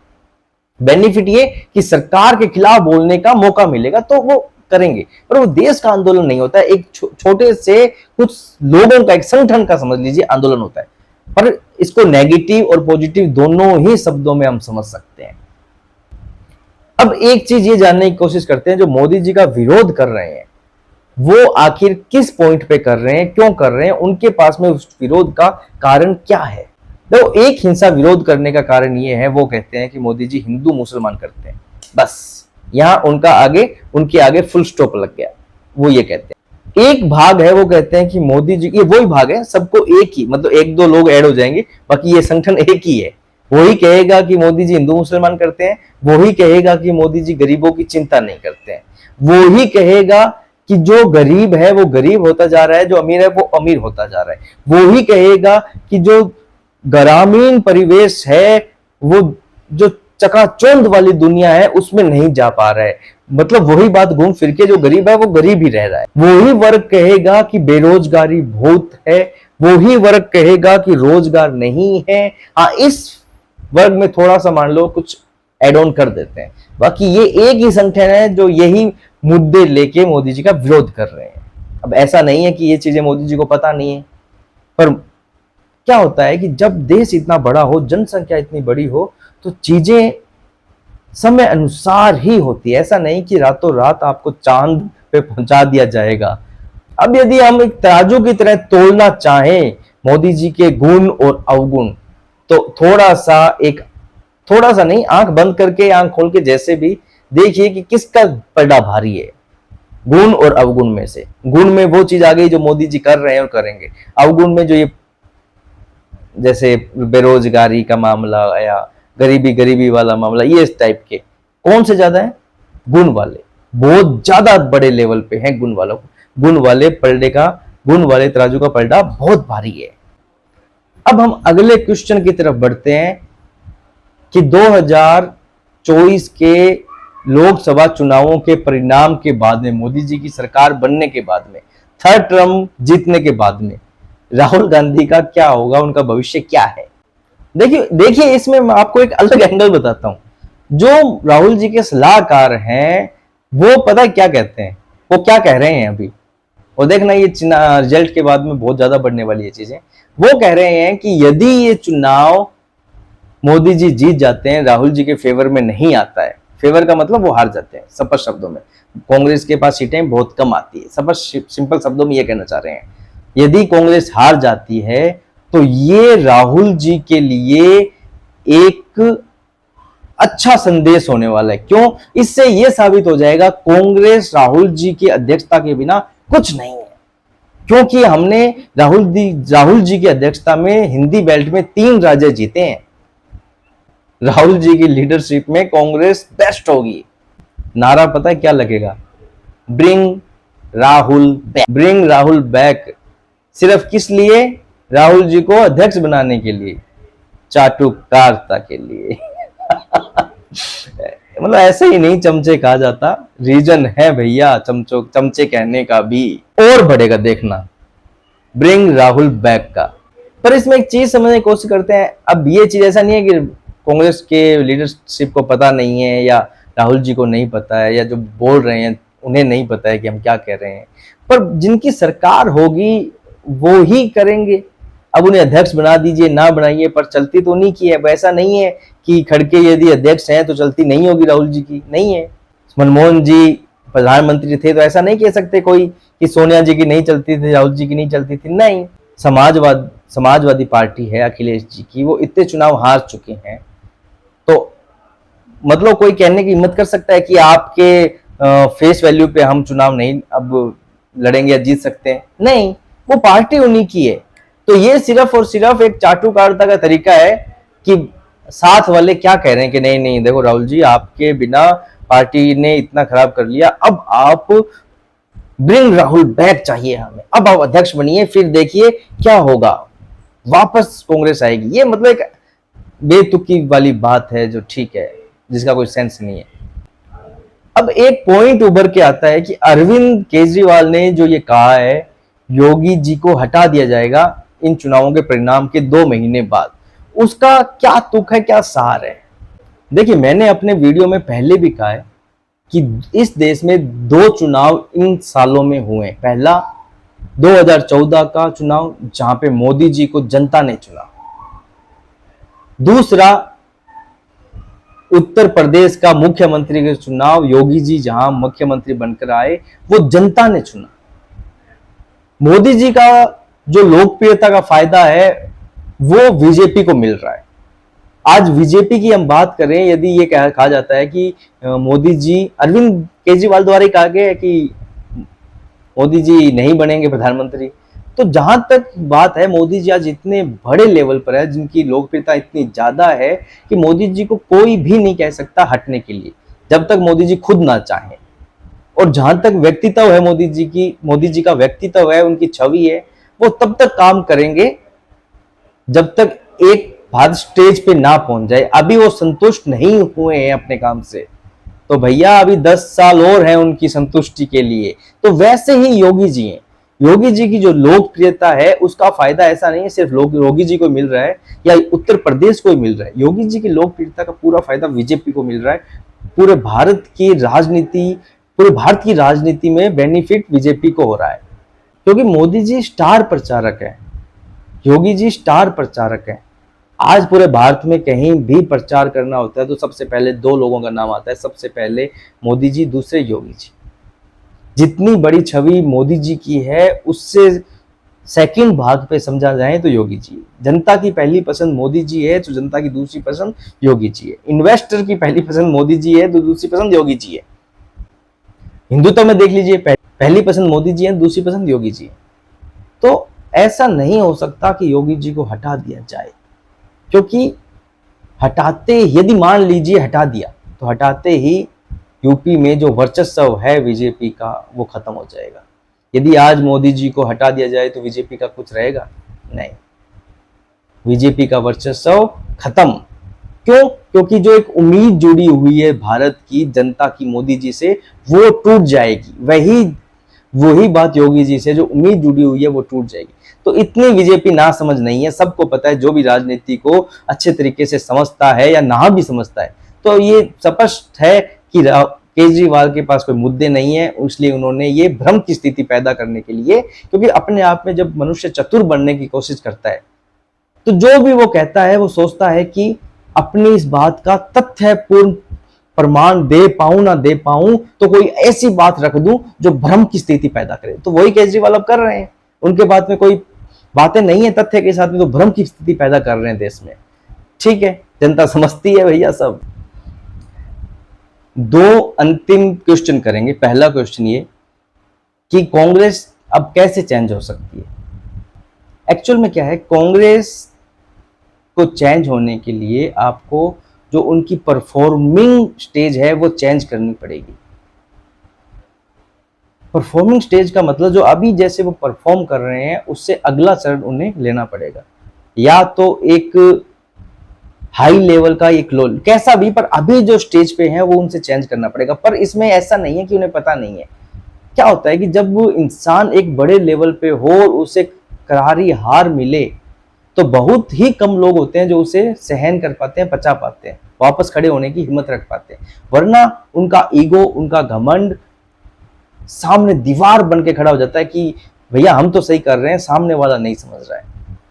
बेनिफिट ये कि सरकार के खिलाफ बोलने का मौका मिलेगा, तो वो करेंगे। पर वो देश का आंदोलन नहीं होता है, एक छोटे से कुछ लोगों का, एक संगठन का समझ लीजिए आंदोलन होता है। पर इसको नेगेटिव और पॉजिटिव दोनों ही शब्दों में हम समझ सकते हैं। अब एक चीज ये जानने की कोशिश करते हैं, जो मोदी जी का विरोध कर रहे हैं वो आखिर किस पॉइंट पे कर रहे हैं, क्यों कर रहे हैं, उनके पास में उस विरोध का कारण क्या है। तो एक हिंसा विरोध करने का कारण ये है, वो कहते हैं कि मोदी जी हिंदू मुसलमान करते हैं, बस यहां उनके आगे फुल स्टॉप लग गया। वो ये कहते हैं। एक भाग है, वो कहते हैं कि मोदी जी, ये वही भाग है, सबको एक ही, मतलब एक दो लोग ऐड हो जाएंगे, बाकी ये संगठन एक ही है। वही कहेगा कि मोदी जी हिंदू मुसलमान करते हैं, वही कहेगा कि मोदी जी गरीबों की चिंता नहीं करते हैं, वही कहेगा कि जो गरीब है वो गरीब होता जा रहा है, जो अमीर है वो अमीर होता जा रहा है, वही कहेगा कि जो ग्रामीण परिवेश है, वो जो चकाचौंध वाली दुनिया है उसमें नहीं जा पा रहा है। मतलब वही बात घूम फिर के, जो गरीब है वो गरीब ही रह रहा है। वही वर्ग कहेगा कि बेरोजगारी बहुत है, वही वर्ग कहेगा कि रोजगार नहीं है। हाँ, इस वर्ग में थोड़ा सा मान लो कुछ एड ऑन कर देते हैं, बाकी ये एक ही संगठन है जो यही मुद्दे लेके मोदी जी का विरोध कर रहे हैं। अब ऐसा नहीं है कि ये चीजें मोदी जी को पता नहीं है, पर क्या होता है कि जब देश इतना बड़ा हो, जनसंख्या इतनी बड़ी हो, तो चीजें समय अनुसार ही होती है। ऐसा नहीं कि रातों रात आपको चांद पे पहुंचा दिया जाएगा। अब यदि हम एक तराजू की तरह तोलना चाहें मोदी जी के गुण और अवगुण, तो थोड़ा सा नहीं, आंख बंद करके आंख खोल के जैसे भी देखिए कि किसका पलड़ा भारी है गुण और अवगुण में से। गुण में वो चीज आ गई जो मोदी जी कर रहे हैं और करेंगे। अवगुण में जो ये जैसे बेरोजगारी का मामला या गरीबी वाला मामला, ये इस टाइप के कौन से ज्यादा है? गुण वाले बहुत ज्यादा बड़े लेवल पे हैं। गुण वाले तराजू का पलड़ा बहुत भारी है। अब हम अगले क्वेश्चन की तरफ बढ़ते हैं कि 2024 के लोकसभा चुनावों के परिणाम के बाद में, मोदी जी की सरकार बनने के बाद में, थर्ड टर्म जीतने के बाद में राहुल गांधी का क्या होगा, उनका भविष्य क्या है। देखिए इसमें मैं आपको एक अलग एंगल बताता हूं। जो राहुल जी के सलाहकार हैं वो पता क्या कहते हैं, वो क्या कह रहे हैं अभी, और देखना ये रिजल्ट के बाद में बहुत ज्यादा बढ़ने वाली है चीजें। वो कह रहे हैं कि यदि ये चुनाव मोदी जी जीत जाते हैं, राहुल जी के फेवर में नहीं आता है, फेवर का मतलब वो हार जाते हैं, स्पष्ट शब्दों में कांग्रेस के पास सीटें बहुत कम आती है, स्पष्ट सिंपल शब्दों में ये कहना चाह रहे हैं। यदि कांग्रेस हार जाती है तो ये राहुल जी के लिए एक अच्छा संदेश होने वाला है। क्यों? इससे यह साबित हो जाएगा कांग्रेस राहुल जी की अध्यक्षता के बिना कुछ नहीं है, क्योंकि हमने राहुल जी की अध्यक्षता में हिंदी बेल्ट में 3 राज्य जीते हैं। राहुल जी की लीडरशिप में कांग्रेस बेस्ट होगी। नारा पता है क्या लगेगा? Bring Rahul back. Bring Rahul back सिर्फ किस लिए? राहुल जी को अध्यक्ष बनाने के लिए, चाटुकारिता के लिए। मतलब ऐसे ही नहीं चमचे कहा जाता, रीजन है भैया चमचे कहने का भी। और बढ़ेगा देखना ब्रिंग राहुल बैक का। पर इसमें एक चीज समझने की कोशिश करते हैं। अब ये चीज ऐसा नहीं है कि कांग्रेस के लीडरशिप को पता नहीं है या राहुल जी को नहीं पता है या जो बोल रहे हैं उन्हें नहीं पता है कि हम क्या कह रहे हैं, पर जिनकी सरकार होगी वो ही करेंगे। अब उन्हें अध्यक्ष बना दीजिए, ना बनाइए, पर चलती तो उन्हीं की है। वैसा नहीं है कि खड़गे यदि अध्यक्ष हैं तो चलती नहीं होगी राहुल जी की, नहीं है। मनमोहन जी प्रधानमंत्री थे तो ऐसा नहीं कह सकते कोई कि सोनिया जी की नहीं चलती थी, राहुल जी की नहीं चलती थी, नहीं। समाजवादी पार्टी है अखिलेश जी की, वो इतने चुनाव हार चुके हैं, तो मतलब कोई कहने की हिम्मत कर सकता है कि आपके फेस वैल्यू पे हम चुनाव नहीं अब लड़ेंगे या जीत सकते हैं? नहीं, वो पार्टी उन्हीं की है। तो ये सिर्फ और सिर्फ एक चाटुकारिता का तरीका है कि साथ वाले क्या कह रहे हैं कि नहीं नहीं देखो राहुल जी, आपके बिना पार्टी ने इतना खराब कर लिया, अब आप ब्रिंग राहुल बैक चाहिए हमें, अब आप अध्यक्ष बनिए, फिर देखिए क्या होगा, वापस कांग्रेस आएगी। ये मतलब एक बेतुकी वाली बात है जो ठीक है, जिसका कोई सेंस नहीं है। अब एक पॉइंट उभर के आता है कि अरविंद केजरीवाल ने जो ये कहा है योगी जी को हटा दिया जाएगा इन चुनावों के परिणाम के 2 महीने बाद, उसका क्या तुक है, क्या सार है? देखिए, मैंने अपने वीडियो में पहले भी कहा है कि इस देश में 2 चुनाव इन सालों में हुए। पहला 2014 का चुनाव जहां पे मोदी जी को जनता ने चुना, दूसरा उत्तर प्रदेश का मुख्यमंत्री का चुनाव, योगी जी जहां मुख्यमंत्री बनकर आए वो जनता ने चुना। मोदी जी का जो लोकप्रियता का फायदा है वो बीजेपी को मिल रहा है। आज बीजेपी की हम बात करें, यदि ये कहा जाता है कि मोदी जी, अरविंद केजरीवाल द्वारा कहा गया है कि मोदी जी नहीं बनेंगे प्रधानमंत्री, तो जहां तक बात है मोदी जी आज इतने बड़े लेवल पर है, जिनकी लोकप्रियता इतनी ज्यादा है कि मोदी जी को कोई भी नहीं कह सकता हटने के लिए, जब तक मोदी जी खुद ना चाहें। और जहां तक व्यक्तित्व है मोदी जी का व्यक्तित्व है, उनकी छवि है, वो तब तक काम करेंगे जब तक एक भारत स्टेज पे ना पहुंच जाए। अभी वो संतुष्ट नहीं हुए हैं अपने काम से, तो भैया अभी 10 साल और हैं उनकी संतुष्टि के लिए। तो वैसे ही योगी जी हैं, योगी जी की जो लोकप्रियता है उसका फायदा ऐसा नहीं है सिर्फ योगी जी को मिल रहा है या उत्तर प्रदेश को ही मिल रहा है, योगी जी की लोकप्रियता का पूरा फायदा बीजेपी को मिल रहा है। पूरे भारत की राजनीति में बेनिफिट बीजेपी को हो रहा है, क्योंकि मोदी जी स्टार प्रचारक है, योगी जी स्टार प्रचारक है। आज पूरे भारत में कहीं भी प्रचार करना होता है तो सबसे पहले 2 लोगों का नाम आता है, सबसे पहले मोदी जी, दूसरे योगी जी। जितनी बड़ी छवि मोदी जी की है उससे सेकंड भाग पे समझा जाए तो योगी जी। जनता की पहली पसंद मोदी जी है तो जनता की दूसरी पसंद योगी जी है। इन्वेस्टर की पहली पसंद मोदी जी है तो दूसरी पसंद योगी जी है। हिंदुत्व में देख लीजिए, पहली पसंद मोदी जी है, दूसरी पसंद योगी जी है। तो ऐसा नहीं हो सकता कि योगी जी को हटा दिया जाए, क्योंकि यदि मान लीजिए हटा दिया तो हटाते ही यूपी में जो वर्चस्व है बीजेपी का वो खत्म हो जाएगा। यदि आज मोदी जी को हटा दिया जाए तो बीजेपी का कुछ रहेगा नहीं, बीजेपी का वर्चस्व खत्म। क्यों? क्योंकि जो एक उम्मीद जुड़ी हुई है भारत की जनता की मोदी जी से वो टूट जाएगी। वही बात योगी जी से जो उम्मीद जुड़ी हुई है वो टूट जाएगी। तो इतनी बीजेपी ना समझ नहीं है, सबको पता है, जो भी राजनीति को अच्छे तरीके से समझता है या ना भी समझता है, तो ये स्पष्ट है कि केजरीवाल के पास कोई मुद्दे नहीं है, इसलिए उन्होंने ये भ्रम की स्थिति पैदा करने के लिए, क्योंकि अपने आप में जब मनुष्य चतुर बनने की कोशिश करता है तो जो भी वो कहता है वो सोचता है कि अपनी इस बात का तथ्यपूर्ण प्रमाण दे पाऊं ना दे पाऊं, तो कोई ऐसी बात रख दूं जो भ्रम की स्थिति पैदा करे। तो वही केजरीवाल अब कर रहे हैं, उनके बात में कोई बातें नहीं है तथ्य के साथ में, तो भ्रम की स्थिति पैदा कर रहे हैं देश में। ठीक है, जनता समझती है भैया सब। 2 अंतिम क्वेश्चन करेंगे। पहला क्वेश्चन ये कि कांग्रेस अब कैसे चेंज हो सकती है। एक्चुअल में क्या है, कांग्रेस को चेंज होने के लिए आपको जो उनकी परफॉर्मिंग स्टेज है वो चेंज करनी पड़ेगी। परफॉर्मिंग स्टेज का मतलब जो अभी जैसे वो परफॉर्म कर रहे हैं उससे अगला चरण उन्हें लेना पड़ेगा, या तो एक हाई लेवल का, एक लो, कैसा भी, पर अभी जो स्टेज पे है वो उनसे चेंज करना पड़ेगा। पर इसमें ऐसा नहीं है कि उन्हें पता नहीं है। क्या होता है कि जब वो इंसान एक बड़े लेवल पे हो और उसे करारी हार मिले तो बहुत ही कम लोग होते हैं जो उसे सहन कर पाते हैं, पचा पाते हैं, वापस खड़े होने की हिम्मत रख पाते हैं। वरना उनका ईगो, उनका घमंड सामने दीवार बन के खड़ा हो जाता है कि भैया हम तो सही कर रहे हैं, सामने वाला नहीं समझ रहा है।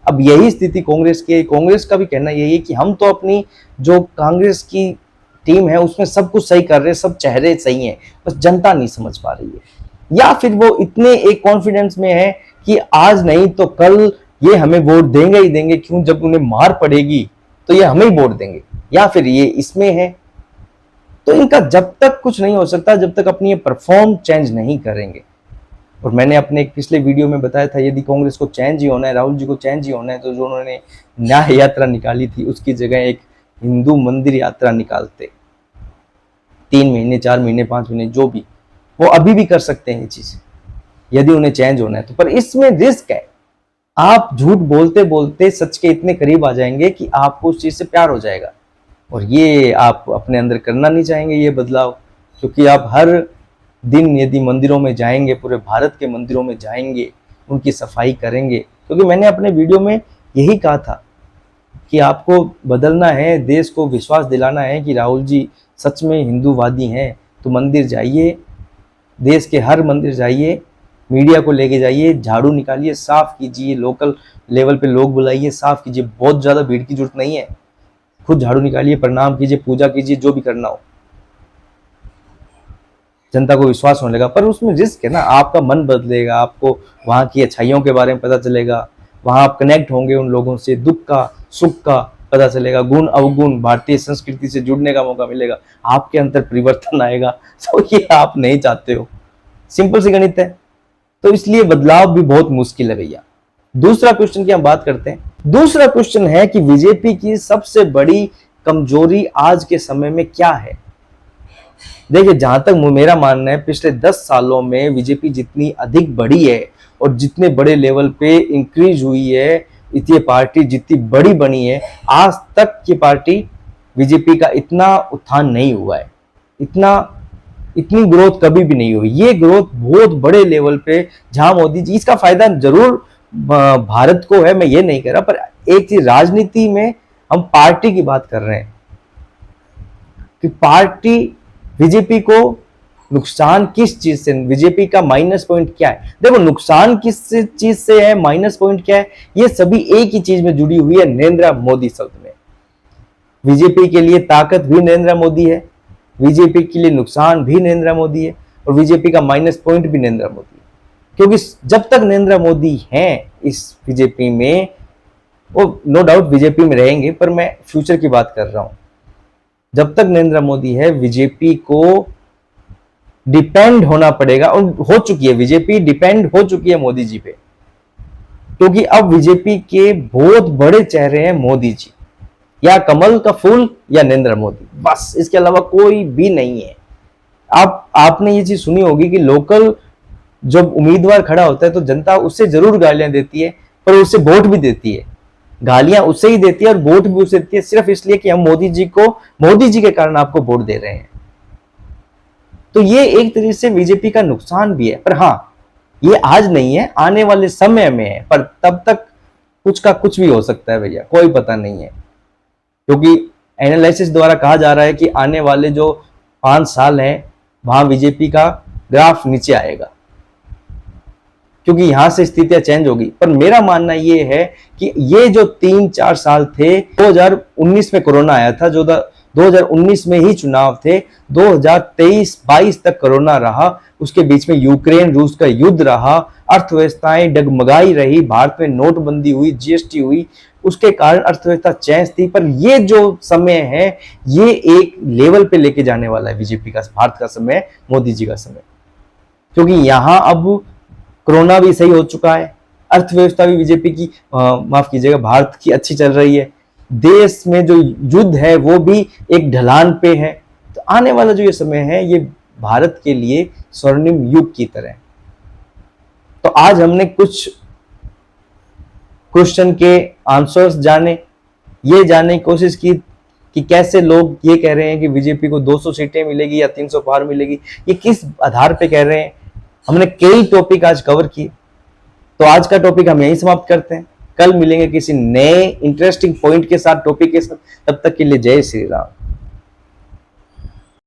अब यही स्थिति कांग्रेस की है। कांग्रेस का भी कहना यही है कि हम तो अपनी जो कांग्रेस की टीम है उसमें सब कुछ सही कर रहे हैं, सब चेहरे सही हैं, बस जनता नहीं समझ पा रही है। या फिर वो इतने एक कॉन्फिडेंस में है कि आज नहीं तो कल ये हमें वोट देंगे ही देंगे, क्यों, जब उन्हें मार पड़ेगी तो ये हमें ही वोट देंगे। या फिर ये इसमें है। तो इनका जब तक कुछ नहीं हो सकता जब तक अपनी ये परफॉर्म चेंज नहीं करेंगे। और मैंने अपने एक पिछले वीडियो में बताया था, यदि कांग्रेस को चेंज ही होना है, राहुल जी को चेंज ही होना है, तो जो उन्होंने न्याय यात्रा निकाली थी उसकी जगह एक हिंदू मंदिर यात्रा निकालते। 3 महीने, 4 महीने, 5 महीने, जो भी, वो अभी भी कर सकते हैं ये चीज, यदि उन्हें चेंज होना है तो। पर इसमें रिस्क है, आप झूठ बोलते बोलते सच के इतने करीब आ जाएंगे कि आपको उस चीज से प्यार हो जाएगा, और ये आप अपने अंदर करना नहीं चाहेंगे ये बदलाव। क्योंकि आप हर दिन यदि मंदिरों में जाएंगे, पूरे भारत के मंदिरों में जाएंगे, उनकी सफाई करेंगे, क्योंकि मैंने अपने वीडियो में यही कहा था कि आपको बदलना है, देश को विश्वास दिलाना है कि राहुल जी सच में हिंदूवादी हैं, तो मंदिर जाइए, देश के हर मंदिर जाइए, मीडिया को लेके जाइए, झाड़ू निकालिए, साफ कीजिए, लोकल लेवल पे लोग बुलाइए, साफ कीजिए। बहुत ज़्यादा भीड़ की जरूरत नहीं है, खुद झाड़ू निकालिए, प्रणाम कीजिए, पूजा कीजिए, जो भी करना हो, जनता को विश्वास होने लगा। पर उसमें रिस्क है ना, आपका मन बदलेगा, आपको वहाँ की अच्छाइयों के बारे में पता चलेगा, वहाँ आप कनेक्ट होंगे उन लोगों से, दुख का सुख का पता चलेगा, गुण अवगुण भारतीय संस्कृति से जुड़ने का मौका मिलेगा, आपके अंदर परिवर्तन आएगा। तो ये आप नहीं चाहते हो, सिंपल सी गणित है। तो इसलिए बदलाव भी बहुत मुश्किल है भैया। दूसरा क्वेश्चन की हम बात करते हैं। दूसरा क्वेश्चन है कि बीजेपी की सबसे बड़ी कमजोरी आज के समय में क्या है। देखिए, जहां तक मेरा मानना है, पिछले 10 सालों में बीजेपी जितनी अधिक बढ़ी है और जितने बड़े लेवल पे इंक्रीज हुई है, ये पार्टी जितनी बड़ी बनी है, आज तक ये पार्टी बीजेपी का इतना उत्थान नहीं हुआ है, इतनी ग्रोथ कभी भी नहीं हुई। ये ग्रोथ बहुत बड़े लेवल पे, जहां मोदी जी, इसका फायदा जरूर भारत को है, मैं ये नहीं कह रहा, पर एक चीज, राजनीति में हम पार्टी की बात कर रहे हैं कि पार्टी बीजेपी को नुकसान किस चीज से, बीजेपी का माइनस पॉइंट क्या है। देखो, नुकसान किस चीज से है, माइनस पॉइंट क्या है, ये सभी एक ही चीज में जुड़ी हुई है, नरेंद्र मोदी शब्द में। बीजेपी के लिए ताकत भी नरेंद्र मोदी है, बीजेपी के लिए नुकसान भी नरेंद्र मोदी है, और बीजेपी का माइनस पॉइंट भी नरेंद्र मोदी है। क्योंकि जब तक नरेंद्र मोदी हैं इस बीजेपी में, वो नो डाउट बीजेपी में रहेंगे, पर मैं फ्यूचर की बात कर रहा हूं, जब तक नरेंद्र मोदी है, बीजेपी को डिपेंड होना पड़ेगा, और हो चुकी है, बीजेपी डिपेंड हो चुकी है मोदी जी पे। क्योंकि अब बीजेपी के बहुत बड़े चेहरे हैं मोदी जी, या कमल का फूल या नरेंद्र मोदी, बस, इसके अलावा कोई भी नहीं है। आपने ये चीज सुनी होगी कि लोकल जब उम्मीदवार खड़ा होता है तो जनता उससे जरूर गालियां देती है, पर उससे वोट भी देती है। गालियां उससे ही देती है और वोट भी उससे देती है, सिर्फ इसलिए कि हम मोदी जी के कारण आपको वोट दे रहे हैं। तो ये एक तरीके से बीजेपी का नुकसान भी है। पर हाँ, ये आज नहीं है, आने वाले समय में है, पर तब तक कुछ का कुछ भी हो सकता है भैया, कोई पता नहीं है। क्योंकि एनालिसिस द्वारा कहा जा रहा है कि आने वाले जो 5 साल हैं, वहां बीजेपी का ग्राफ नीचे आएगा, क्योंकि यहां से स्थितियां चेंज होगी। पर मेरा मानना ये है कि ये जो 3-4 साल थे, 2019 में कोरोना आया था, जो 2019 में ही चुनाव थे, 2023-22 तक कोरोना रहा, उसके बीच में यूक्रेन रूस का युद्ध रहा, अर्थव्यवस्थाएं डगमगाई रही, भारत में नोटबंदी हुई, जीएसटी हुई, उसके कारण अर्थव्यवस्था चेंज थी। पर ये जो समय है, ये एक लेवल पे लेके जाने वाला है बीजेपी का, भारत का समय, मोदी जी का समय। क्योंकि यहां अब कोरोना भी सही हो चुका है, अर्थव्यवस्था भी बीजेपी की, माफ कीजिएगा, भारत की अच्छी चल रही है, देश में जो युद्ध है वो भी एक ढलान पे है। तो आने वाला जो ये समय है, ये भारत के लिए स्वर्णिम युग की तरह। तो आज हमने कुछ क्वेश्चन के आंसर्स जाने, ये जानने की कोशिश की कि कैसे लोग ये कह रहे हैं कि बीजेपी को 200 सीटें मिलेगी या 300 पार मिलेगी, ये किस आधार पे कह रहे हैं। हमने कई टॉपिक आज कवर किए, तो आज का टॉपिक हम यहीं समाप्त करते हैं। कल मिलेंगे किसी नए इंटरेस्टिंग पॉइंट के साथ, टॉपिक के साथ। तब तक के लिए जय श्री राम।